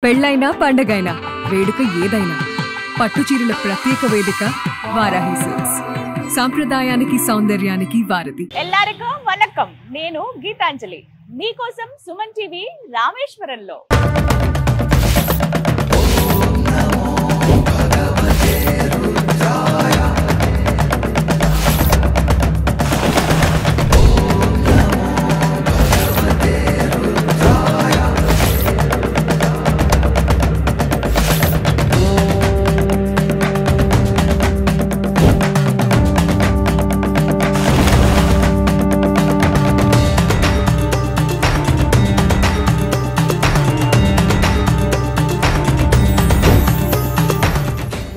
పెళ్ళైనా పండగైనా వేడుక ఏదైనా పట్టుచీరల ప్రత్యేక వేదిక వారాహి సిల్క్స్. సాంప్రదాయానికి సౌందర్యానికి వారధి. ఎల్లారికం వనక్కం. నేను గీతాంజలి. మీకోసం సుమన్ టీవీ రామేశ్వరంలో.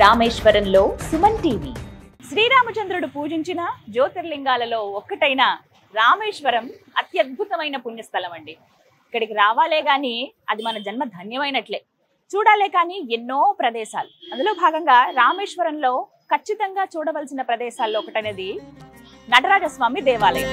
రామేశ్వరంలో సుమన్ టీవీ. శ్రీరామచంద్రుడు పూజించిన జ్యోతిర్లింగాలలో ఒక్కటైన రామేశ్వరం అత్యద్భుతమైన పుణ్యస్థలం అండి. ఇక్కడికి రావాలే కానీ అది మన జన్మ ధన్యమైనట్లే. చూడాలే కానీ ఎన్నో ప్రదేశాలు. అందులో భాగంగా రామేశ్వరంలో ఖచ్చితంగా చూడవలసిన ప్రదేశాల్లో ఒకటనేది నటరాజస్వామి దేవాలయం.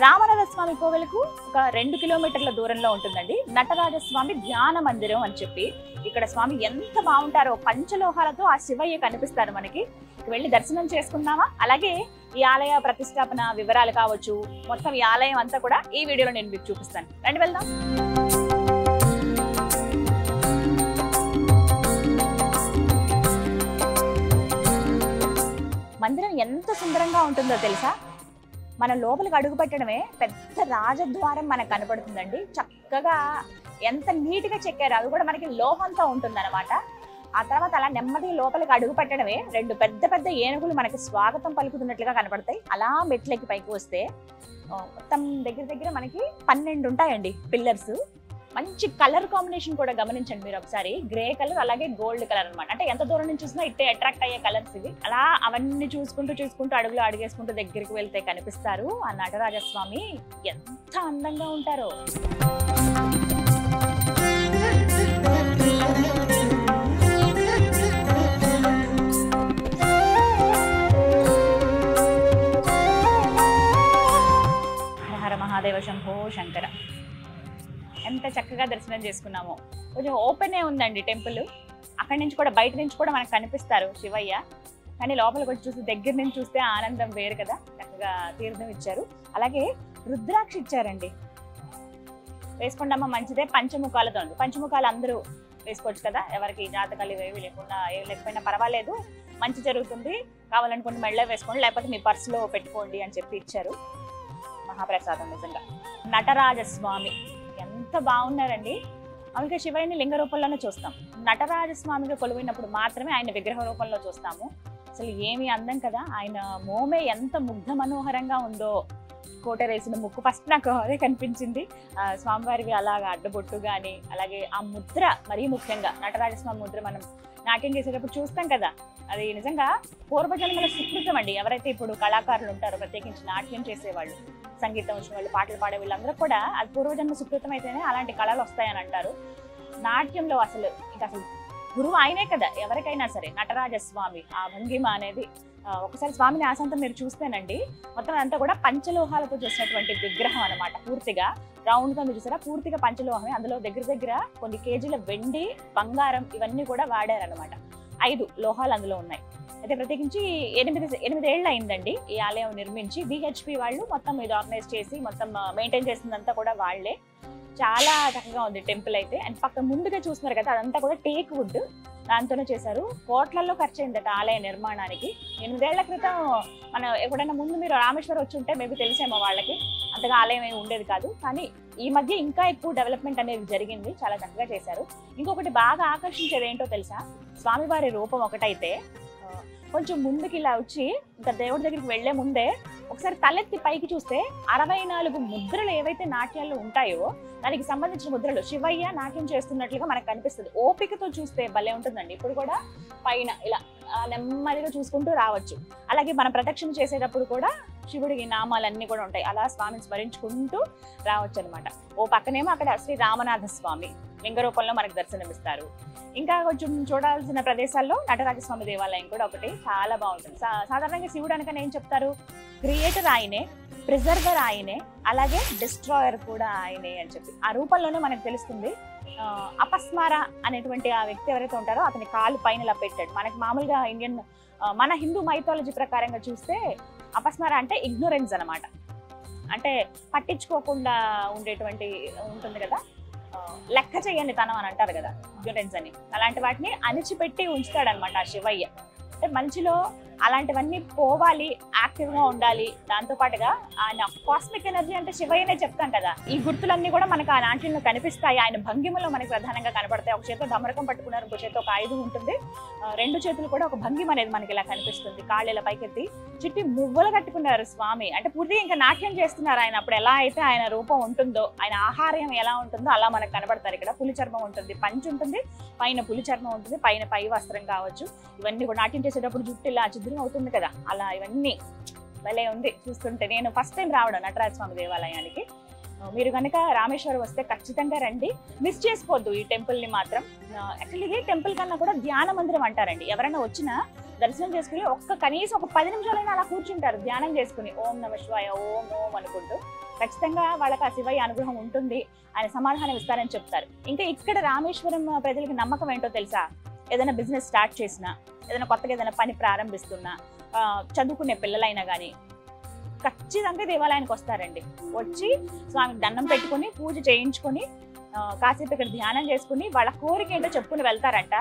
రామనాథస్వామి కోవెలకు ఒక 2 కిలోమీటర్ల దూరంలో ఉంటుందండి నటరాజస్వామి ధ్యాన మందిరం అని చెప్పి. ఇక్కడ స్వామి ఎంత బాగుంటారో, పంచలోహాలతో ఆ శివయ్య కనిపిస్తారు మనకి. వెళ్ళి దర్శనం చేసుకుందామా? అలాగే ఈ ఆలయ ప్రతిష్టాపన వివరాలు కావచ్చు, మొత్తం ఈ ఆలయం అంతా కూడా ఈ వీడియోలో నేను మీకు చూపిస్తాను. రండి వెళ్దాం. మందిరం ఎంత సుందరంగా ఉంటుందో తెలుసా? మన లోపలికి అడుగు పెట్టడమే పెద్ద రాజద్వారం మనకు కనపడుతుందండి. చక్కగా ఎంత నీట్గా చెక్కారు. అవి కూడా మనకి లోహంతో ఉంటుందన్నమాట. ఆ తర్వాత అలా నెమ్మది లోపలికి అడుగు పెట్టడమే 2 పెద్ద పెద్ద ఏనుగులు మనకి స్వాగతం పలుకుతున్నట్లుగా కనపడతాయి. అలా మెట్లకి పైకి వస్తే మొత్తం దగ్గర మనకి 12 ఉంటాయండి పిల్లర్స్. మంచి కలర్ కాంబినేషన్ కూడా గమనించండి మీరు ఒకసారి. గ్రే కలర్ అలాగే గోల్డ్ కలర్ అనమాట. అంటే ఎంత దూరం నుంచి చూసినా ఇట్టే అట్రాక్ట్ అయ్యే కలర్స్ ఇవి. అలా అవన్నీ చూసుకుంటూ అడుగులు అడిగేసుకుంటూ దగ్గరికి వెళ్తే కనిపిస్తారు ఆ నటరాజస్వామి. ఎంత అందంగా ఉంటారో. హర మహాదేవ శంభో శంకర. ఎంత చక్కగా దర్శనం చేసుకున్నామో. కొంచెం ఓపెనే ఉందండి టెంపుల్. అక్కడి నుంచి కూడా బయట నుంచి కూడా మనకు కనిపిస్తారు శివయ్య. కానీ లోపలికి వచ్చి చూసి దగ్గర నుంచి చూస్తే ఆనందం వేరు కదా. చక్కగా తీర్థం ఇచ్చారు. అలాగే రుద్రాక్ష ఇచ్చారండి. వేసుకుంటామా మంచిదే. పంచముఖాలతో ఉంది. పంచముఖాలు అందరూ వేసుకోవచ్చు కదా. ఎవరికి జాతకాలు ఇవేవి లేకపోయినా పర్వాలేదు, మంచి జరుగుతుంది. కావాలనుకుంటే మెళ్ళ వేసుకోండి, లేకపోతే మీ పర్సులో పెట్టుకోండి అని చెప్పి ఇచ్చారు. మహాప్రసాదం నిజంగా. నటరాజస్వామి ఎంత బాగున్నారండి. అందుకే శివయ్యని లింగ రూపంలోనే చూస్తాం. నటరాజస్వామిగా కొలువైనప్పుడు మాత్రమే ఆయన విగ్రహ రూపంలో చూస్తాము. అసలు ఏమి అందం కదా. ఆయన మోమే ఎంత ముగ్ధ మనోహరంగా ఉందో. కోటరేసిన ముక్కు ఫస్ట్ నాకు అదే కనిపించింది. స్వామివారివి అలాగా అడ్డబొట్టు కానీ, అలాగే ఆ ముద్ర, మరీ ముఖ్యంగా నటరాజస్వామి ముద్ర మనం నాట్యం చేసేటప్పుడు చూస్తాం కదా. అది నిజంగా పూర్వజన్మల సుకృతం అండి. ఎవరైతే ఇప్పుడు కళాకారులు ఉంటారో, ప్రత్యేకించి నాట్యం చేసేవాళ్ళు, సంగీతం వచ్చిన వాళ్ళు, పాటలు పాడే వీళ్ళందరూ కూడా అది పూర్వజన్మ సుకృతం అయితేనే అలాంటి కళలు వస్తాయని అంటారు. నాట్యంలో అసలు గురువు ఆయనే కదా ఎవరికైనా సరే. నటరాజస్వామి ఆ భంగిమ అనేది ఒకసారి స్వామిని ఆశాంతం మీరు చూస్తేనండి మొత్తం అంతా కూడా పంచలోహాలతో చేసినటువంటి విగ్రహం అనమాట. పూర్తిగా రౌండ్ గా మీరు చూసారా, పూర్తిగా పంచలోహమే. అందులో దగ్గర కొన్ని కేజీల వెండి, బంగారం ఇవన్నీ కూడా వాడారనమాట. 5 లోహాలు అందులో ఉన్నాయి. అయితే ప్రత్యేకించి 8 ఏళ్ళు అయిందండి ఈ ఆలయం నిర్మించి. BHP వాళ్ళు మొత్తం ఇది ఆర్గనైజ్ చేసి మొత్తం మెయింటైన్ చేసిందంతా కూడా వాళ్లే. చాలా చక్కగా ఉంది టెంపుల్ అయితే. అండ్ పక్క ముందుగా చూస్తున్నారు కదా, అదంతా కూడా టేక్ వుడ్, దాంతోనే చేశారు. కోట్లలో ఖర్చు అయిందట ఆలయ నిర్మాణానికి. 8 ఏళ్ల క్రితం మనం ఎప్పుడైనా ముందు మీరు రామేశ్వరం వచ్చి ఉంటే మేబీ తెలిసేమో వాళ్ళకి. అంతగా ఆలయం ఏమి ఉండేది కాదు. కానీ ఈ మధ్య ఇంకా ఎక్కువ డెవలప్మెంట్ అనేది జరిగింది. చాలా చక్కగా చేశారు. ఇంకొకటి బాగా ఆకర్షించేది ఏంటో తెలుసా? స్వామివారి రూపం ఒకటైతే కొంచెం ముందుకి ఇలా వచ్చి ఇంకా దేవుడి దగ్గరికి వెళ్లే ముందే ఒకసారి తలెత్తి పైకి చూస్తే 64 ముద్రలు ఏవైతే నాట్యాల్లో ఉంటాయో దానికి సంబంధించిన ముద్రలు శివయ్య నాట్యం చేస్తున్నట్లుగా మనకు కనిపిస్తుంది. ఓపికతో చూస్తే భలే ఉంటుందండి. ఇప్పుడు కూడా పైన ఇలా నెమ్మదిగా చూసుకుంటూ రావచ్చు. అలాగే మనం ప్రదక్షిణ చేసేటప్పుడు కూడా శివుడికి నామాలన్నీ కూడా ఉంటాయి. అలా స్వామిని స్మరించుకుంటూ రావచ్చు అనమాట. ఓ పక్కనేమో అక్కడ శ్రీ రామనాథ స్వామి, లింగ రూపంలో మనకు దర్శనమిస్తారు. ఇంకా కొంచెం చూడాల్సిన ప్రదేశాల్లో నటరాజస్వామి దేవాలయం కూడా ఒకటి చాలా బాగుంటుంది. సాధారణంగా శివుడు అనగానే ఏం చెప్తారు, క్రియేటర్ ఆయనే, ప్రిజర్వర్ ఆయనే, అలాగే డిస్ట్రాయర్ కూడా ఆయనే అని చెప్పి ఆ రూపంలోనే మనకు తెలుస్తుంది. అపస్మార అనేటువంటి ఆ వ్యక్తి ఎవరైతే ఉంటారో అతని కాలు పైన ఇలా పెట్టాడు. మనకి మామూలుగా మన హిందూ మైథాలజీ ప్రకారంగా చూస్తే అపస్మార అంటే ఇగ్నోరెన్స్ అనమాట, అంటే పట్టించుకోకుండా ఉండేటువంటి ఉంటుంది కదా, లెక్క చేయని తనం అని అంటారు కదా, ఇగ్నోరెన్స్ అని. అలాంటి వాటిని అణిచిపెట్టి ఉంచుతాడనమాట ఆ శివయ్య. అంటే మంచిలో అలాంటివన్నీ పోవాలి, యాక్టివ్గా ఉండాలి. దాంతోపాటుగా ఆయన కాస్మిక్ ఎనర్జీ అంటే శివయ్యనే చెప్తాం కదా, ఈ గుర్తులన్నీ కూడా మనకు ఆ నాట్యంలో కనిపిస్తాయి. ఆయన భంగిమలో మనకి ప్రధానంగా కనపడతాయి. ఒక చేతితో డమరకం పట్టుకున్నారు, ఇంకో చేతితో ఒక ఆయుధం ఉంటుంది, రెండు చేతులు కూడా ఒక భంగిమ అనేది మనకి ఇలా కనిపిస్తుంది. కాళ్ళు ఇలా పైకెత్తి చిట్టి మువ్వలు కట్టుకున్నారు స్వామి. అంటే పూర్తిగా ఇంకా నాట్యం చేస్తున్నారు ఆయన. అప్పుడు ఎలా అయితే ఆయన రూపం ఉంటుందో, ఆయన ఆహార్యం ఎలా ఉంటుందో అలా మనకు కనబడతారు. ఇక్కడ పులి చర్మం ఉంటుంది, పంచి ఉంటుంది, పైన పులి చర్మం ఉంటుంది, పైన పై వస్త్రం కావచ్చు. ఇవన్నీ కూడా నాట్యం చేసేటప్పుడు జుట్టు ఇలా చిద్రం అవుతుంది కదా, అలా ఇవన్నీ భలే ఉంది చూస్తుంటే. నేను ఫస్ట్ టైం రావడం నటరాజస్వామి దేవాలయానికి. మీరు కనుక రామేశ్వరం వస్తే ఖచ్చితంగా రండి, మిస్ చేసుకోవద్దు ఈ టెంపుల్ని మాత్రం. యాక్చువల్లీ ఇది టెంపుల్ కన్నా కూడా ధ్యాన మందిరం అంటారండి. ఎవరైనా వచ్చినా దర్శనం చేసుకుని కనీసం ఒక 10 నిమిషాలైనా అలా కూర్చుంటారు ధ్యానం చేసుకుని, ఓం నమ శివాయ, ఓం ఓం అనుకుంటూ. ఖచ్చితంగా వాళ్ళకి ఆ శివయ్య అనుగ్రహం ఉంటుంది, ఆయన సమాధానం ఇస్తారని చెప్తారు. ఇంకా ఇక్కడ రామేశ్వరం ప్రజలకి నమ్మకం ఏంటో తెలుసా, ఏదైనా బిజినెస్ స్టార్ట్ చేసినా, ఏదైనా కొత్తగా ఏదైనా పని ప్రారంభిస్తున్నా, చదువుకునే పిల్లలైనా కానీ ఖచ్చితంగా దేవాలయానికి వస్తారండి. వచ్చి స్వామికి దండం పెట్టుకుని పూజ చేయించుకొని కాసేపు ఇక్కడ ధ్యానం చేసుకుని వాళ్ళ కోరిక ఏంటో చెప్పుకుని వెళ్తారంట.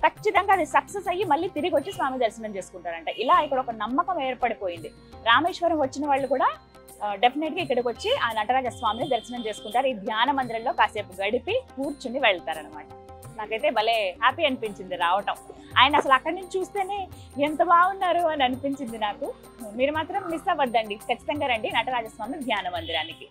ఖచ్చితంగా అది సక్సెస్ అయ్యి మళ్ళీ తిరిగి వచ్చి స్వామి దర్శనం చేసుకుంటారంట. ఇలా ఇక్కడ ఒక నమ్మకం ఏర్పడిపోయింది. రామేశ్వరం వచ్చిన వాళ్ళు కూడా డెఫినెట్గా ఇక్కడికి వచ్చి ఆ నటరాజ స్వామిని దర్శనం చేసుకుంటారు. ఈ ధ్యాన మందిరంలో కాసేపు గడిపి కూర్చుని వెళ్తారనమాట. నాకైతే భలే హ్యాపీ అనిపించింది రావటం. ఆయన అసలు అక్కడి నుంచి చూస్తేనే ఎంత బాగున్నారు అని అనిపించింది నాకు. మీరు మాత్రం మిస్ అవ్వద్దండి, ఖచ్చితంగా రండి నటరాజస్వామి ధ్యాన మందిరానికి.